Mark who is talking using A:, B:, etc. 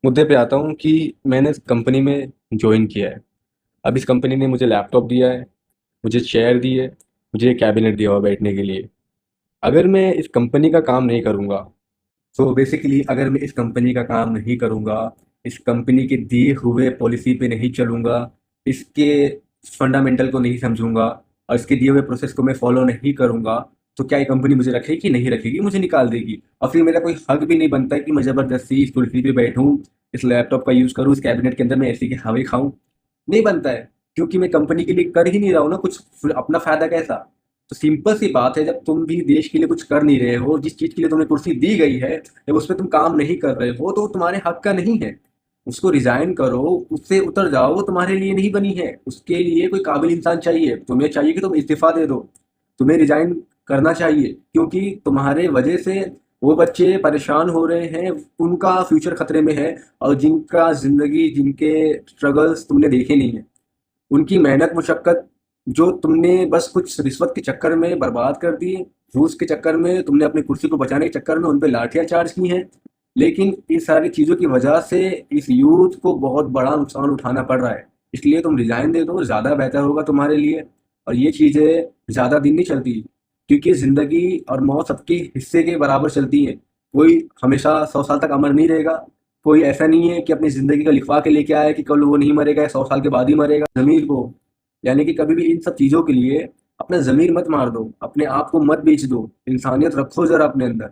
A: मुद्दे पे आता हूँ कि मैंने इस कंपनी में जॉइन किया है। अब इस कंपनी ने मुझे लैपटॉप दिया है, मुझे चेयर दी है, मुझे कैबिनेट दिया हुआ बैठने के लिए। अगर मैं इस कंपनी का काम नहीं करूँगा, तो बेसिकली अगर मैं इस कंपनी का काम नहीं करूँगा, इस कंपनी के दिए हुए पॉलिसी पे नहीं चलूँगा, इसके फंडामेंटल को नहीं समझूँगा और इसके दिए हुए प्रोसेस को मैं फॉलो नहीं करूँगा, तो क्या ये कंपनी मुझे रखेगी? नहीं रखेगी, मुझे निकाल देगी। और फिर मेरा कोई हक भी नहीं बनता है कि मैं ज़बरदस्ती इस कुर्सी पे बैठूँ, इस लैपटॉप का यूज़ करूँ, इस कैबिनेट के अंदर मैं एसी के हवा खाऊँ। नहीं बनता है, क्योंकि मैं कंपनी के लिए कर ही नहीं रहा हूँ ना कुछ, फिर अपना फ़ायदा कैसा? तो सिंपल सी बात है, जब तुम भी देश के लिए कुछ कर नहीं रहे हो, जिस चीज़ के लिए तुम्हें कुर्सी दी गई है, जब उस पे तुम काम नहीं कर रहे हो, तो वो तुम्हारे हक का नहीं है। उसको रिज़ाइन करो, उससे उतर जाओ, वो तुम्हारे लिए नहीं बनी है। उसके लिए कोई काबिल इंसान चाहिए। तुम्हें चाहिए कि तुम इस्तीफ़ा दे दो, तुम्हें रिज़ाइन करना चाहिए, क्योंकि तुम्हारे वजह से वो बच्चे परेशान हो रहे हैं, उनका फ्यूचर खतरे में है और जिनका ज़िंदगी, जिनके स्ट्रगल्स तुमने देखे नहीं हैं, उनकी मेहनत मुशक्कत जो तुमने बस कुछ रिश्वत के चक्कर में बर्बाद कर दी, घूस के चक्कर में, तुमने अपनी कुर्सी को बचाने के चक्कर में उन पे लाठियाँ चार्ज की हैं। लेकिन इस सारी चीज़ों की वजह से इस यूथ को बहुत बड़ा नुकसान उठाना पड़ रहा है। इसलिए तुम रिज़ाइन दे दो, ज़्यादा बेहतर होगा तुम्हारे लिए। और ये चीज़ें ज़्यादा दिन नहीं चलती, क्योंकि ज़िंदगी और मौत सबके हिस्से के बराबर चलती है। कोई हमेशा 100 साल तक अमर नहीं रहेगा। कोई ऐसा नहीं है कि अपनी ज़िंदगी का लिखवा के लेके आया कि कल वो नहीं मरेगा या 100 साल के बाद ही मरेगा। ज़मीर को, यानी कि कभी भी इन सब चीज़ों के लिए अपना ज़मीर मत मार दो, अपने आप को मत बेच दो, इंसानियत रखो ज़रा अपने अंदर।